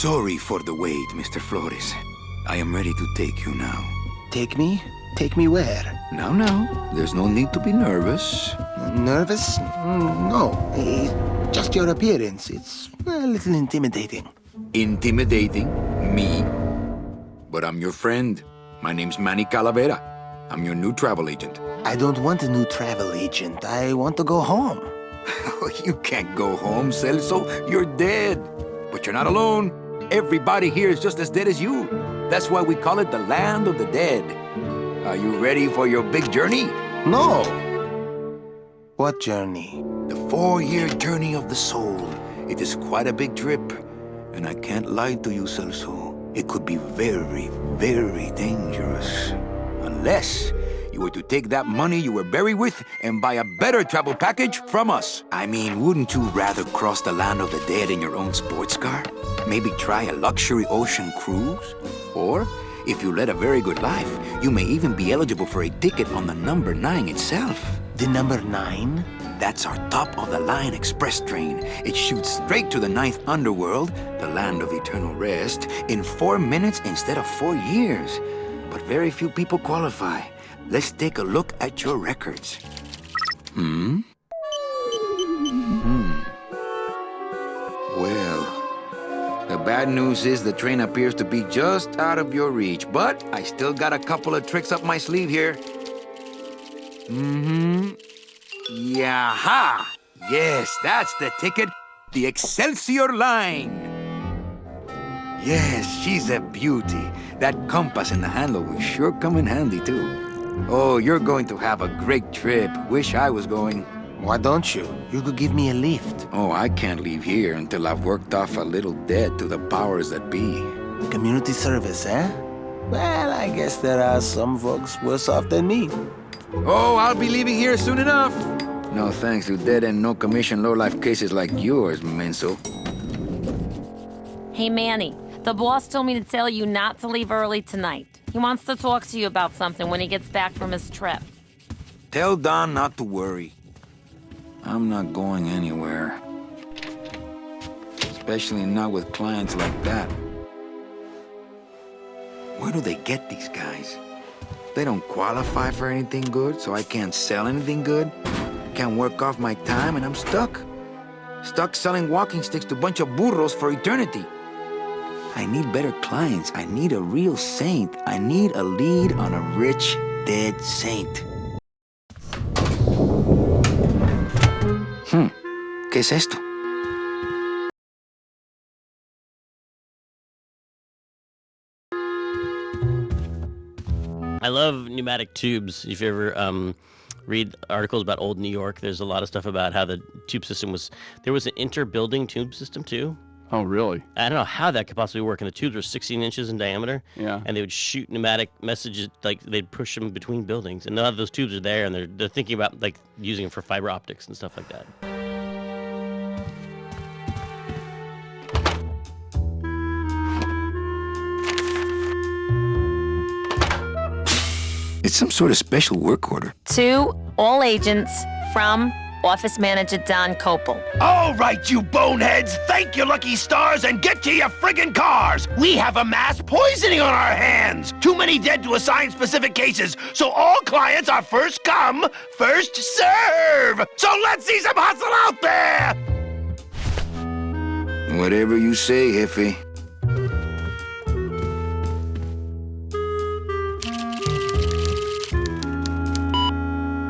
Sorry for the wait, Mr. Flores. I am ready to take you now. Take me? Take me where? Now, there's no need to be nervous. Nervous? No. Just your appearance. It's a little intimidating. Intimidating? Me? But I'm your friend. My name's Manny Calavera. I'm your new travel agent. I don't want a new travel agent. I want to go home. You can't go home, Celso. You're dead. But you're not alone. Everybody here is just as dead as you. That's why we call it the land of the dead. Are you ready for your big journey? No. What journey? The 4-year journey of the soul. It is quite a big trip. And I can't lie to you, Celso. It could be very, very dangerous. Unless you were to take that money you were buried with and buy a better travel package from us. I mean, wouldn't you rather cross the land of the dead in your own sports car? Maybe try a luxury ocean cruise? Or, if you led a very good life, you may even be eligible for a ticket on the number 9 itself. The number 9? That's our top-of-the-line express train. It shoots straight to the 9th underworld, the land of eternal rest, in 4 minutes instead of 4 years. But very few people qualify. Let's take a look at your records. Well, the bad news is the train appears to be just out of your reach, but I still got a couple of tricks up my sleeve here. Yaha! Yes, that's the ticket. The Excelsior line. Yes, she's a beauty. That compass in the handle will sure come in handy, too. Oh, you're going to have a great trip. Wish I was going. Why don't you? You could give me a lift. Oh, I can't leave here until I've worked off a little debt to the powers that be. Community service, eh? Well, I guess there are some folks worse off than me. Oh, I'll be leaving here soon enough. No thanks to dead and no commission low-life cases like yours, Menso. Hey, Manny. The boss told me to tell you not to leave early tonight. He wants to talk to you about something when he gets back from his trip. Tell Don not to worry. I'm not going anywhere. Especially not with clients like that. Where do they get these guys? They don't qualify for anything good, so I can't sell anything good. Can't work off my time, and I'm stuck. Stuck selling walking sticks to a bunch of burros for eternity. I need better clients. I need a real saint. I need a lead on a rich, dead saint. ¿Qué es esto? I love pneumatic tubes. If you ever read articles about old New York, there's a lot of stuff about how the tube system was... There was an inter-building tube system, too. Oh, really? I don't know how that could possibly work. And the tubes were 16 inches in diameter. Yeah. And they would shoot pneumatic messages, like they'd push them between buildings. And none of those tubes are there, and they're thinking about like using them for fiber optics and stuff like that. It's some sort of special work order. To all agents from Office Manager Don Copel. All right, you boneheads, thank your lucky stars and get to your friggin' cars. We have a mass poisoning on our hands. Too many dead to assign specific cases, so all clients are first come, first serve. So let's see some hustle out there. Whatever you say, Jefe.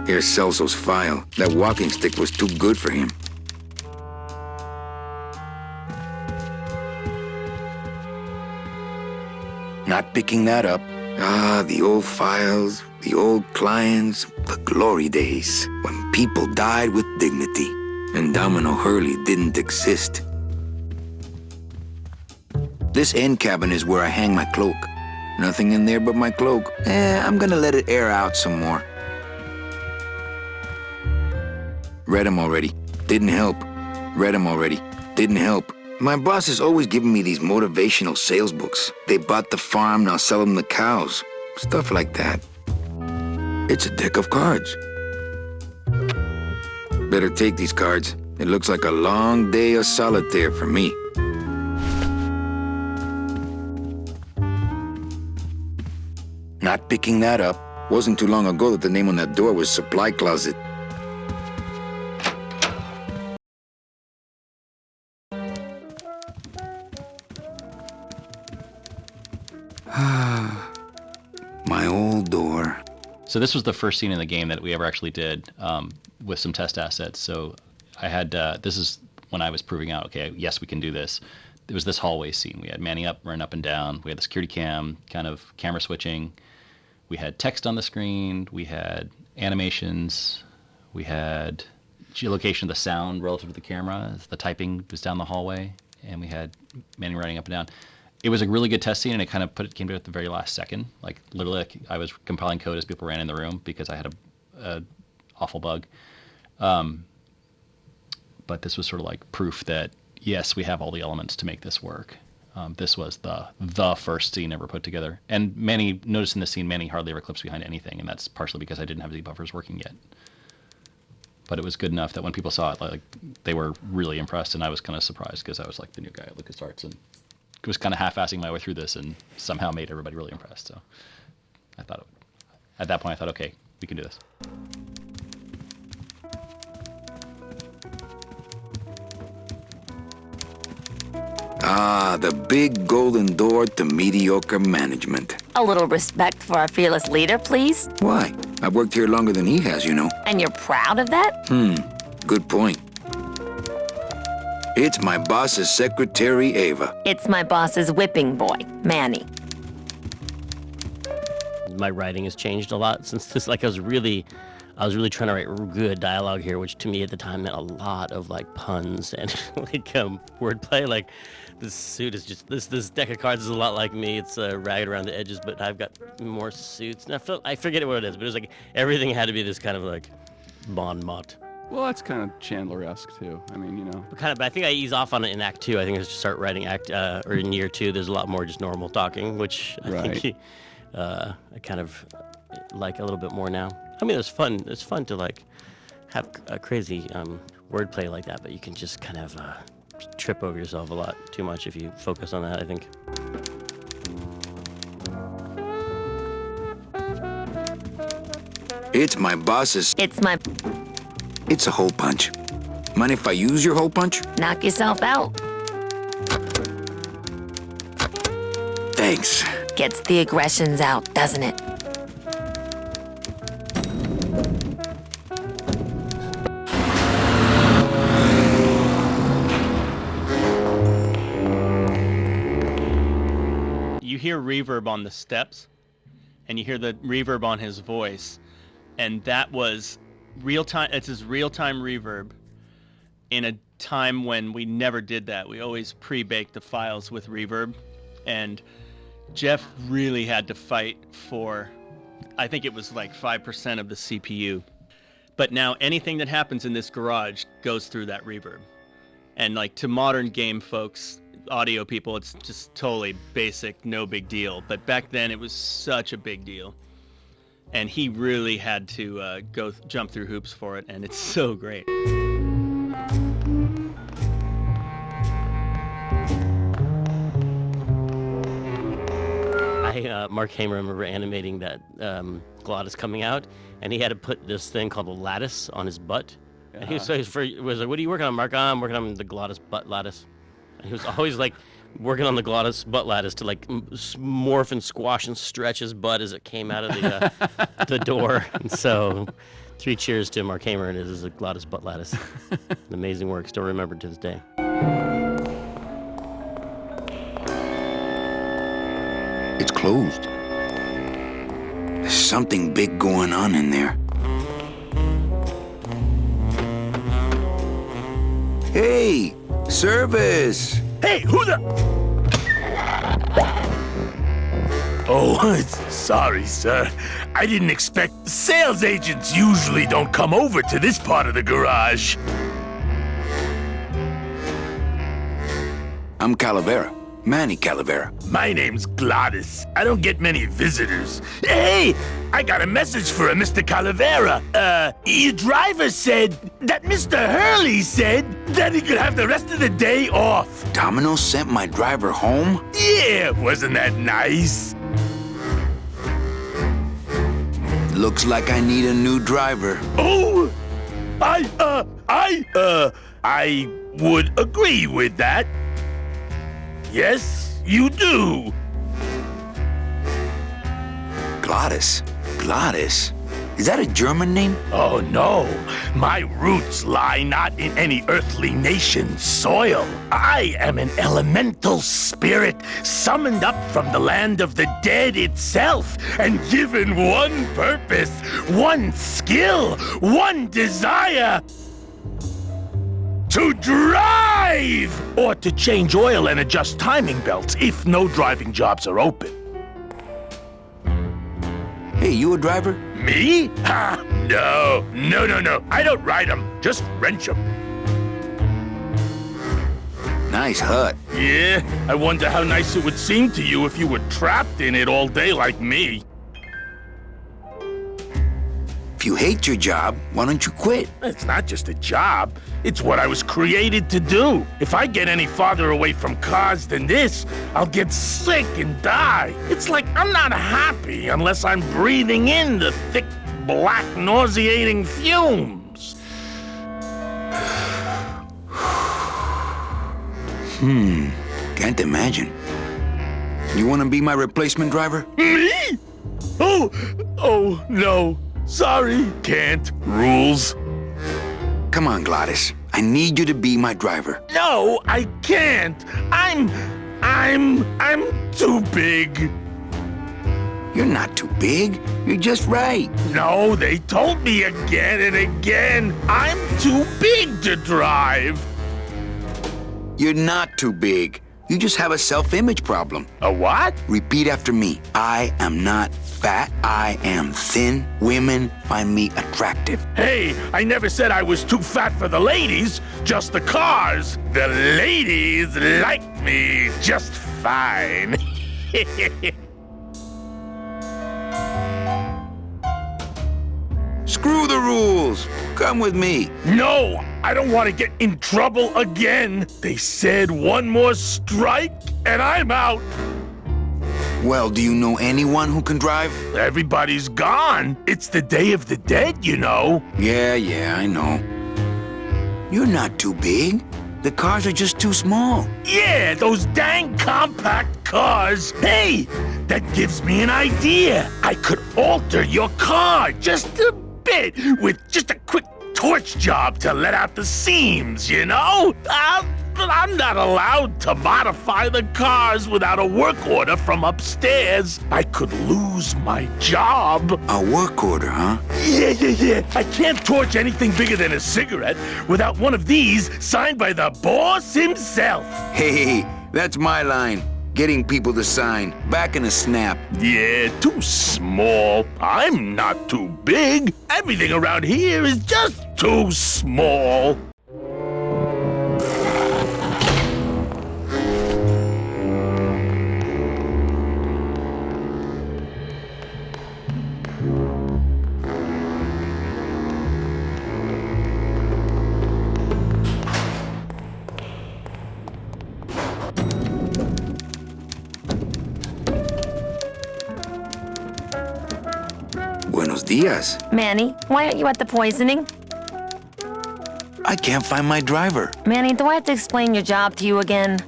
Here's Celso's file. That walking stick was too good for him. Not picking that up. Ah, the old files, the old clients, the glory days when people died with dignity and Domino Hurley didn't exist. This end cabin is where I hang my cloak. Nothing in there but my cloak. I'm gonna let it air out some more. Read them already. Didn't help. Read them already. Didn't help. My boss is always giving me these motivational sales books. They bought the farm, now sell them the cows. Stuff like that. It's a deck of cards. Better take these cards. It looks like a long day of solitaire for me. picking that up. Wasn't too long ago that the name on that door was Supply Closet. My old door. So this was the first scene in the game that we ever actually did with some test assets. So I had, this is when I was proving out, okay, yes, we can do this. It was this hallway scene. We had manning up, running up and down. We had the security cam, kind of camera switching. We had text on the screen. We had animations. We had geolocation of the sound relative to the camera as the typing was down the hallway. And we had Manning running up and down. It was a really good test scene, and it kind of came to it at the very last second. Like, literally, I was compiling code as people ran in the room because I had a awful bug. But this was sort of like proof that, yes, we have all the elements to make this work. This was the first scene ever put together. And notice in this scene, Manny hardly ever clips behind anything, and that's partially because I didn't have debuffers working yet. But it was good enough that when people saw it, like, they were really impressed, and I was kind of surprised because I was like the new guy at LucasArts and was kind of half-assing my way through this and somehow made everybody really impressed. So I thought, at that point, I thought, okay, we can do this. Ah, the big golden door to mediocre management. A little respect for our fearless leader, please. Why? I've worked here longer than he has, you know. And you're proud of that? Good point. It's my boss's secretary, Ava. It's my boss's whipping boy, Manny. My writing has changed a lot since this. Like, I was really trying to write good dialogue here, which to me at the time meant a lot of like puns and like wordplay. Like, this suit is just this deck of cards is a lot like me. It's ragged around the edges, but I've got more suits. And I forget what it is, but it was like everything had to be this kind of like bon mot. Well, that's kind of Chandler-esque too. I mean, you know. But I think I ease off on it in Act 2. I think I just start writing or in Year 2. There's a lot more just normal talking, which I think I kind of like a little bit more now. I mean, it's fun to like have a crazy wordplay like that, but you can just kind of trip over yourself a lot too much if you focus on that, I think. It's my boss's. It's a hole punch. Mind if I use your hole punch? Knock yourself out. Thanks. Gets the aggressions out, doesn't it? You hear reverb on the steps, and you hear the reverb on his voice, and that was real-time. It's his real-time reverb in a time when we never did that. We always pre-baked the files with reverb, and Jeff really had to fight for, I think it was like 5% of the CPU. But now anything that happens in this garage goes through that reverb. And like to modern game folks, audio people, it's just totally basic, no big deal. But back then it was such a big deal. And he really had to jump through hoops for it, and it's so great. Mark Hamer, I remember animating that Glottis coming out, and he had to put this thing called a lattice on his butt. And he was like, "What are you working on, Mark?" I'm working on the Glottis butt lattice. And he was always like working on the Glottis butt lattice to like morph and squash and stretch his butt as it came out of the door. And so, 3 cheers to Mark Hamer and his Glottis butt lattice. An amazing work, still remembered to this day. It's closed. There's something big going on in there. Hey, service! Hey, who the... Oh, sorry, sir. I didn't expect... Sales agents usually don't come over to this part of the garage. I'm Calavera. Manny Calavera. My name's Glottis. I don't get many visitors. Hey, I got a message for a Mr. Calavera. Your driver said that Mr. Hurley said that he could have the rest of the day off. Domino sent my driver home? Yeah, wasn't that nice? Looks like I need a new driver. Oh, I would agree with that. Yes, you do. Glottis. Glottis? Is that a German name? Oh no, my roots lie not in any earthly nation's soil. I am an elemental spirit summoned up from the land of the dead itself and given one purpose, one skill, one desire. To drive! Or to change oil and adjust timing belts if no driving jobs are open. Hey, you a driver? Me? Ha! No. I don't ride them, just wrench them. Nice hut. Yeah, I wonder how nice it would seem to you if you were trapped in it all day like me. If you hate your job, why don't you quit? It's not just a job. It's what I was created to do. If I get any farther away from cars than this, I'll get sick and die. It's like I'm not happy unless I'm breathing in the thick, black, nauseating fumes. Can't imagine. You want to be my replacement driver? Me? Oh, no. Sorry, can't. Rules. Come on, Glottis. I need you to be my driver. No, I can't. I'm too big. You're not too big. You're just right. No, they told me again and again. I'm too big to drive. You're not too big. You just have a self-image problem. A what? Repeat after me. I am not fat. I am thin. Women find me attractive. Hey, I never said I was too fat for the ladies, just the cars. The ladies like me just fine. Screw the rules. Come with me. No, I don't want to get in trouble again. They said one more strike and I'm out. Well, do you know anyone who can drive? Everybody's gone. It's the Day of the Dead, you know. Yeah, I know. You're not too big. The cars are just too small. Yeah, those dang compact cars. Hey, that gives me an idea. I could alter your car just a bit with just a quick torch job to let out the seams, you know? But I'm not allowed to modify the cars without a work order from upstairs. I could lose my job. A work order, huh? Yeah. I can't torch anything bigger than a cigarette without one of these signed by the boss himself. Hey, that's my line. Getting people to sign. Back in a snap. Yeah, too small. I'm not too big. Everything around here is just too small. Buenos dias. Manny, why aren't you at the poisoning? I can't find my driver. Manny, do I have to explain your job to you again?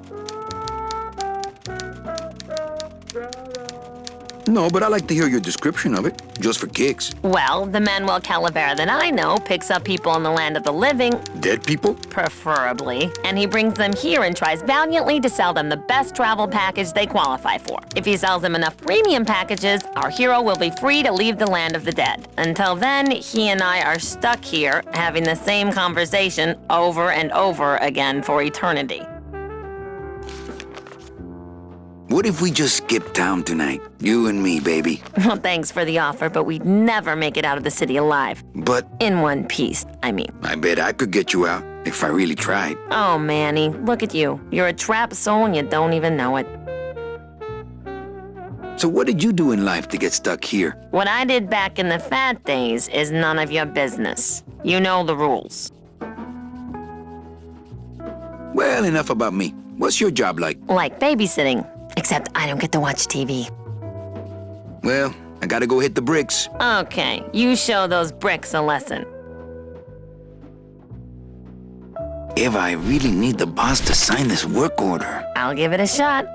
No, but I like to hear your description of it, just for kicks. Well, the Manuel Calavera that I know picks up people in the land of the living, Dead people? preferably, and he brings them here and tries valiantly to sell them the best travel package they qualify for. If he sells them enough premium packages, our hero will be free to leave the land of the dead. Until then, he and I are stuck here, having the same conversation over and over again for eternity. What if we just skip town tonight? You and me, baby. Well, thanks for the offer, but we'd never make it out of the city alive. But In one piece, I mean. I bet I could get you out if I really tried. Oh, Manny, look at you. You're a trapped soul and you don't even know it. So what did you do in life to get stuck here? What I did back in the fat days is none of your business. You know the rules. Well, enough about me. What's your job like? Like babysitting, except I don't get to watch TV. Well, I gotta go hit the bricks. Okay, you show those bricks a lesson. Eva, I really need the boss to sign this work order. I'll give it a shot.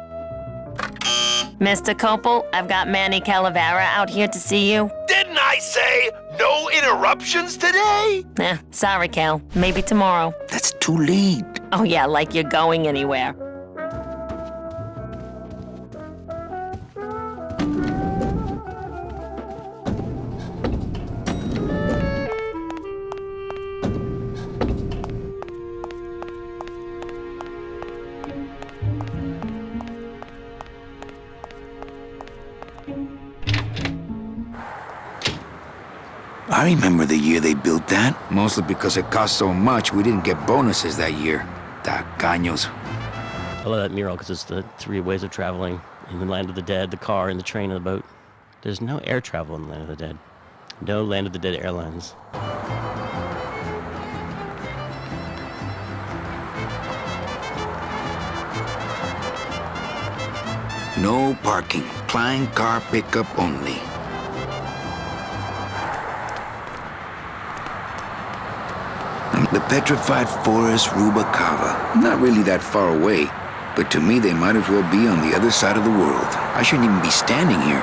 Mr. Copel, I've got Manny Calavera out here to see you. Didn't I say no interruptions today? Sorry, Cal. Maybe tomorrow. That's too late. Oh yeah, like you're going anywhere. I remember the year they built that. Mostly because it cost so much, we didn't get bonuses that year. Tacaños. I love that mural because it's the 3 ways of traveling in the land of the dead, the car, and the train, and the boat. There's no air travel in the land of the dead. No land of the dead airlines. No parking. Klein car pickup only. The petrified forest Rubacava. Not really that far away, but to me they might as well be on the other side of the world. I shouldn't even be standing here.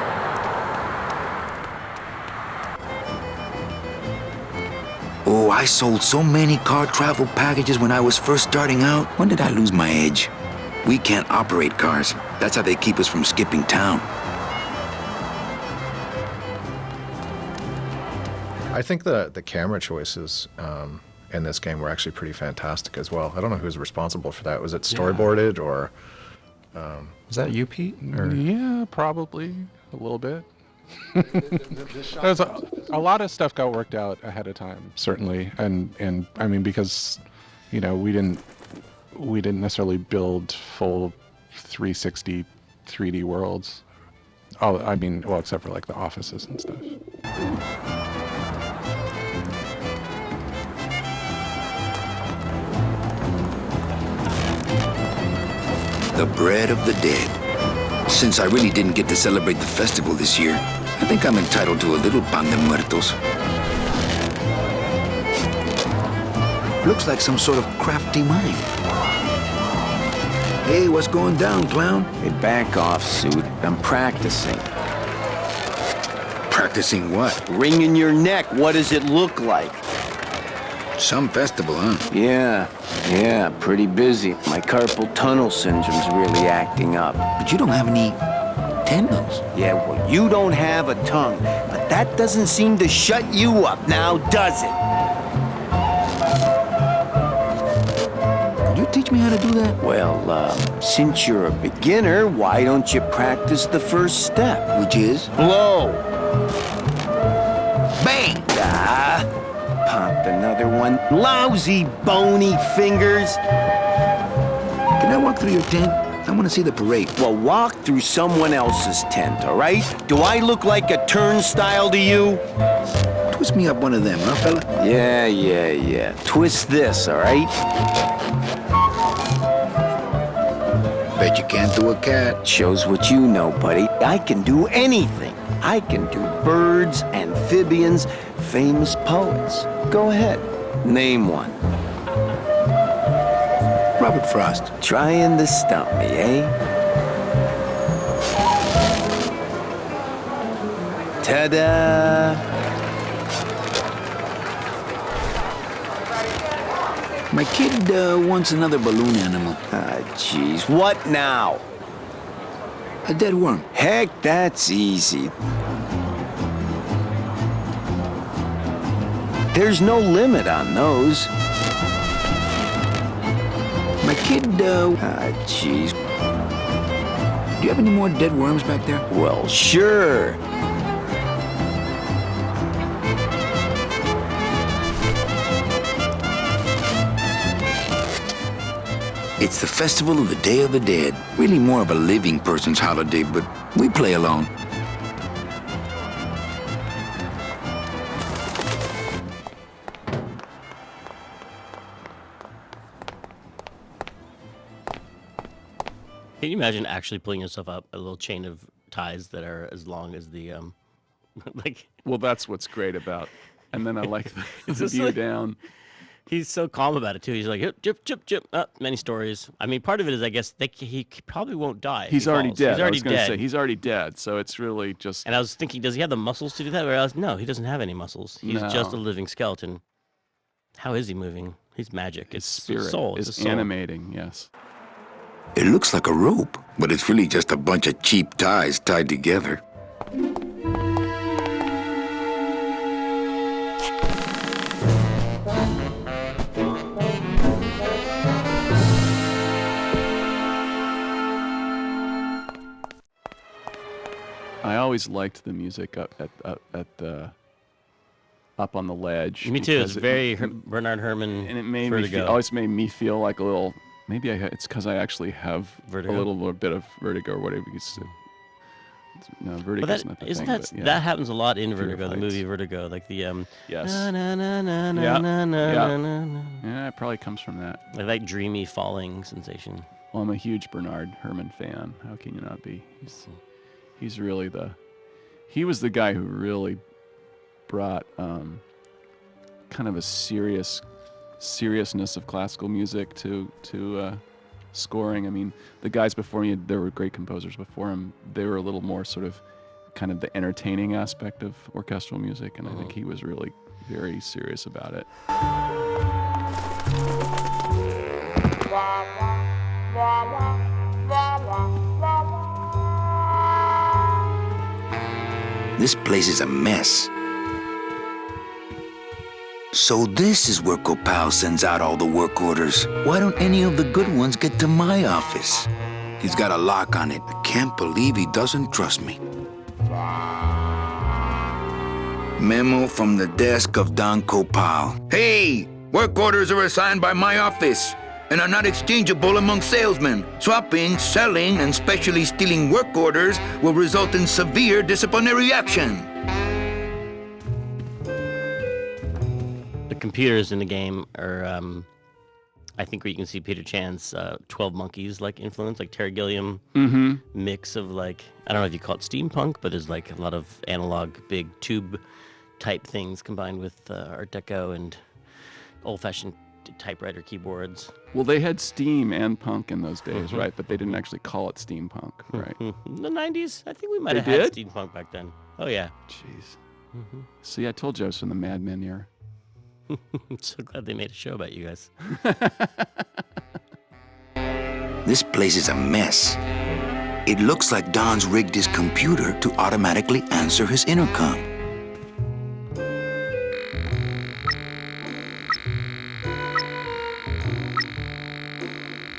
Oh, I sold so many car travel packages when I was first starting out. When did I lose my edge? We can't operate cars. That's how they keep us from skipping town. I think the camera choices in this game were actually pretty fantastic as well. I don't know who's responsible for that. Was it storyboarded or was that you, Pete? Or? Yeah, probably a little bit. There's a lot of stuff got worked out ahead of time, certainly, and I mean because we didn't necessarily build full 360 3D worlds. Oh, I mean, well, except for like the offices and stuff. The bread of the dead. Since I really didn't get to celebrate the festival this year, I think I'm entitled to a little pan de muertos. Looks like some sort of crafty mine. Hey, what's going down, clown? Hey, back off, suit. I'm practicing. Practicing what? Ring in your neck. What does it look like? Some festival, huh? Yeah, pretty busy. My carpal tunnel syndrome's really acting up. But you don't have any tendons. Yeah, well, you don't have a tongue, but that doesn't seem to shut you up now, does it? Could you teach me how to do that? Well, since you're a beginner, why don't you practice the first step? Which is? Blow! Bang! Pop another one. Lousy, bony fingers. Can I walk through your tent? I want to see the parade. Well, walk through someone else's tent, all right? Do I look like a turnstile to you? Twist me up one of them, huh, fella? Yeah. Twist this, all right? Bet you can't do a cat. Shows what you know, buddy. I can do anything. I can do birds, amphibians, famous poets. Go ahead. Name one. Robert Frost. Trying to stump me, eh? Ta-da! My kid wants another balloon animal. Ah, jeez. What now? A dead worm. Heck, that's easy. There's no limit on those. My kid, Ah, jeez. Do you have any more dead worms back there? Well, sure. It's the festival of the Day of the Dead. Really more of a living person's holiday, but we play along. Can you imagine actually pulling yourself up a little chain of ties that are as long as the like Well, that's what's great about. And then I like the just view like- down. he's so calm about it too. He's like, chip. Many stories. I mean, part of it is, I guess, he probably won't die. if He's he already falls. dead. He's already I was gonna dead. say he's already dead. So it's really just. And I was thinking, does he have the muscles to do that? Whereas, no, he doesn't have any muscles. He's just a No. living skeleton. How is he moving? He's magic. His It's spirit soul. It's is a soul. animating. Yes. It looks like a rope, but it's really just a bunch of cheap ties tied together. I always liked the music up at the up on the ledge. Me too. It's because very Bernard Herrmann. and it made Vertigo. always made me feel like a little. Maybe it's because I actually have Vertigo? a little bit of vertigo or whatever. Because no, vertigo But is not the isn't thing. that but, yeah. that happens a lot in Fear of Vertigo, the heights. movie Vertigo, like the Yes. na, na, na, na, na, Yeah, na, na, yeah. na, na. Yeah, it probably comes from that. Like that dreamy falling sensation. Well, I'm a huge Bernard Herrmann fan. How can you not be? He's really he was the guy who really brought kind of a seriousness of classical music to scoring. I mean, the guys before me, there were great composers before him. They were a little more sort of kind of the entertaining aspect of orchestral music, and I think he was really very serious about it. This place is a mess. So this is where Copal sends out all the work orders. Why don't any of the good ones get to my office? He's got a lock on it. I can't believe he doesn't trust me. Memo from the desk of Don Copal. Hey! Work orders are assigned by my office and are not exchangeable among salesmen. Swapping, selling, and specially stealing work orders will result in severe disciplinary action. The computers in the game are, I think, where you can see Peter Chan's 12 Monkeys like influence, like Terry Gilliam mix of like, I don't know if you call it steampunk, but there's like a lot of analog big tube type things combined with Art Deco and old-fashioned typewriter keyboards. Well, they had steam and punk in those days, right? But they didn't actually call it steampunk, right? In the 90s, I think we might They have had did? steampunk back then. Oh yeah. Jeez. See, I told you I was from the Mad Men era. I'm so glad they made a show about you guys. This place is a mess. It looks like Don's rigged his computer to automatically answer his intercom.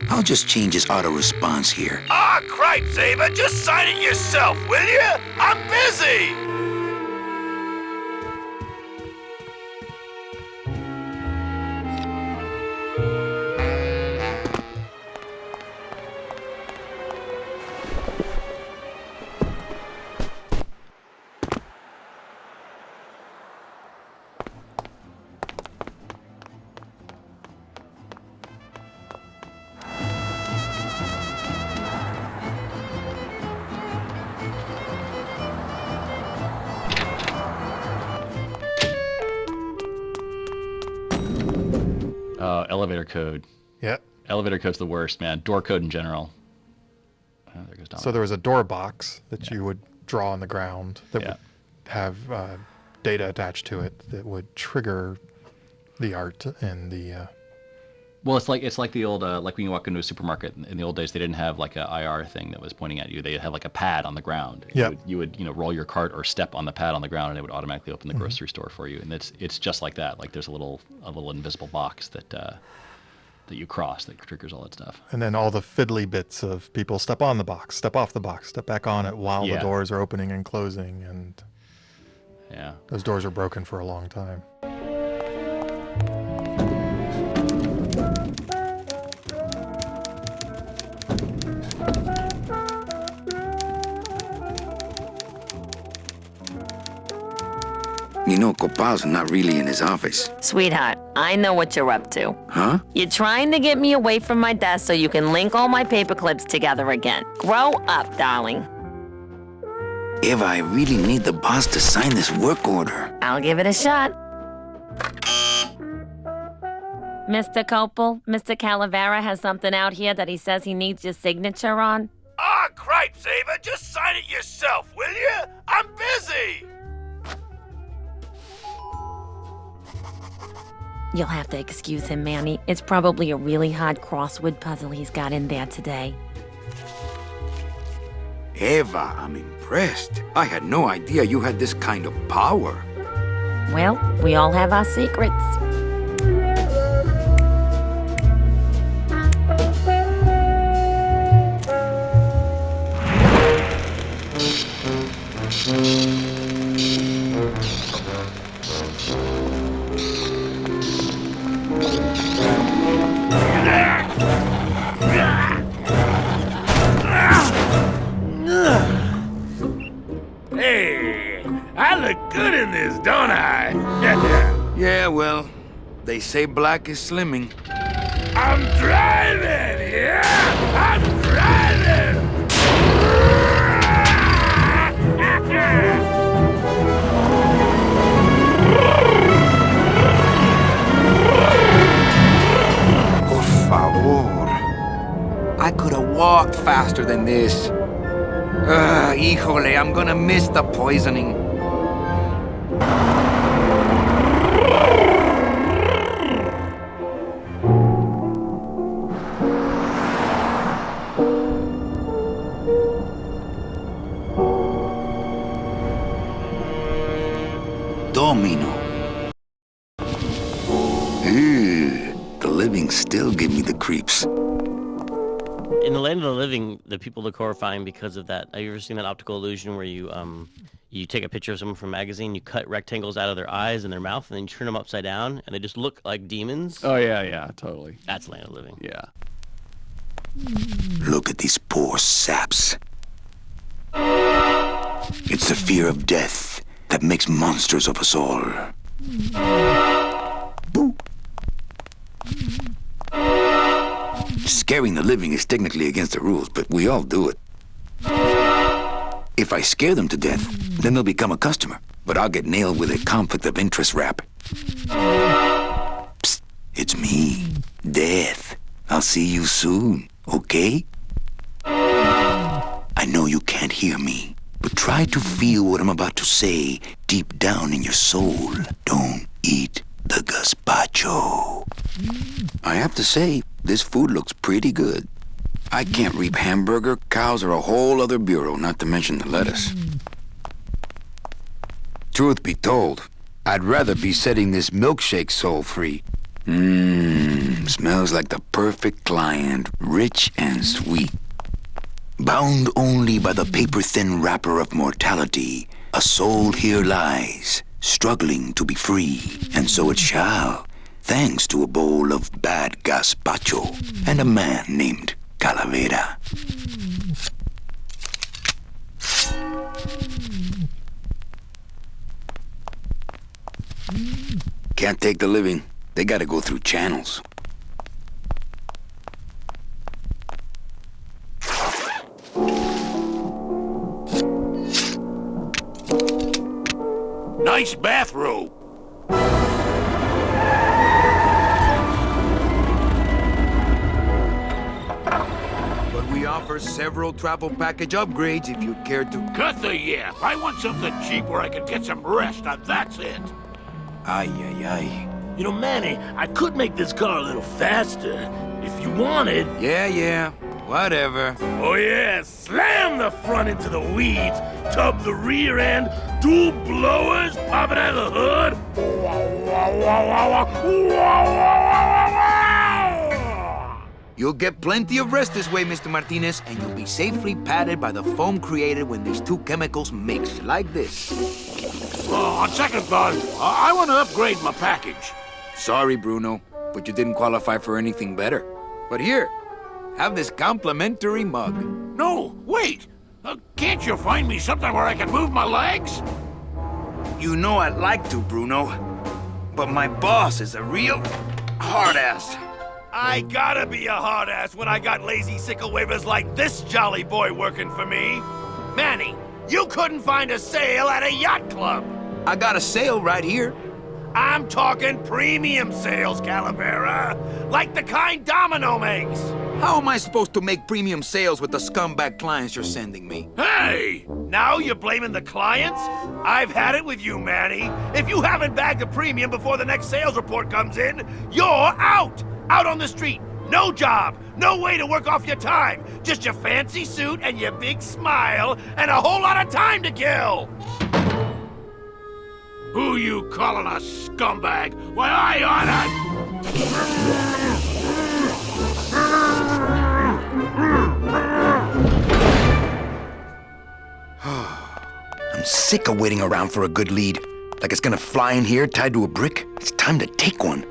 I'll just change his auto response here. Ah, cripes, Saber, just sign it yourself, will you? I'm busy! Elevator code. Yeah. Elevator code's the worst, man. Door code in general. Oh, there goes Dominic. So there was a door box that you would draw on the ground that would have data attached to it that would trigger the art and the. Well, it's like the old like when you walk into a supermarket in the old days, they didn't have like a IR thing that was pointing at you. They had like a pad on the ground. Yep. You would roll your cart or step on the pad on the ground, and it would automatically open the grocery store for you. And it's just like that. Like there's a little invisible box that you cross that triggers all that stuff. And then all the fiddly bits of people step on the box, step off the box, step back on it while the Yeah. doors are opening and closing, and Yeah. those doors are broken for a long time. You know, Copal's not really in his office. Sweetheart, I know what you're up to. Huh? You're trying to get me away from my desk so you can link all my paper clips together again. Grow up, darling. Eva, I really need the boss to sign this work order. I'll give it a shot. Mr. Copel, Mr. Calavera has something out here that he says he needs your signature on. Ah, cripes, Ava, just sign it yourself, will you? I'm busy! You'll have to excuse him, Manny. It's probably a really hard crossword puzzle he's got in there today. Eva, I'm impressed. I had no idea you had this kind of power. Well, we all have our secrets. Hey, I look good in this, don't I? Yeah, well, they say black is slimming. I'm driving, yeah! I'm driving! Por favor. I could have walked faster than this. Híjole, I'm gonna miss the poisoning. Domino. The living still give me the creeps. In the land of the living, the people look horrifying because of that. Have you ever seen that optical illusion where you take a picture of someone from a magazine, you cut rectangles out of their eyes and their mouth, and then you turn them upside down, and they just look like demons? Oh, yeah, totally. That's land of the living. Yeah. Look at these poor saps. It's the fear of death that makes monsters of us all. Boo. Scaring the living is technically against the rules, but we all do it. If I scare them to death, then they'll become a customer, but I'll get nailed with a conflict of interest rap. Psst, it's me, Death. I'll see you soon, okay? I know you can't hear me, but try to feel what I'm about to say deep down in your soul. Don't eat the gazpacho. I have to say, this food looks pretty good. I can't reap hamburger, cows are a whole other bureau, not to mention the lettuce. Truth be told, I'd rather be setting this milkshake soul free. Smells like the perfect client, rich and sweet. Bound only by the paper-thin wrapper of mortality, a soul here lies, struggling to be free, and so it shall, thanks to a bowl of bad gazpacho and a man named Calavera. Can't take the living. They gotta go through channels. Nice bathrobe. But we offer several travel package upgrades if you care to. Cut the yap. I want something cheap where I can get some rest, and that's it. Ay, ay, ay. You know, Manny, I could make this car a little faster if you wanted. Yeah, whatever. Oh, yeah, slam the front into the weeds, tub the rear end, dual blowers popping out of the hood. You'll get plenty of rest this way, Mr. Martinez, and you'll be safely padded by the foam created when these two chemicals mix, like this. On second thought, I want to upgrade my package. Sorry, Bruno, but you didn't qualify for anything better. But here, have this complimentary mug. No, wait. Can't you find me something where I can move my legs? You know I'd like to, Bruno, but my boss is a real hard-ass. I gotta be a hard-ass when I got lazy sickle wavers like this jolly boy working for me. Manny, You couldn't find a sale at a yacht club. I got a sale right here. I'm talking premium sales, Calavera. Like the kind Domino makes. How am I supposed to make premium sales with the scumbag clients you're sending me? Hey! Now you're blaming the clients? I've had it with you, Manny. If you haven't bagged a premium before the next sales report comes in, you're out! Out on the street. No job. No way to work off your time. Just your fancy suit and your big smile and a whole lot of time to kill. Who you calling a scumbag? Why, I oughta... I'm sick of waiting around for a good lead. Like it's gonna fly in here tied to a brick. It's time to take one.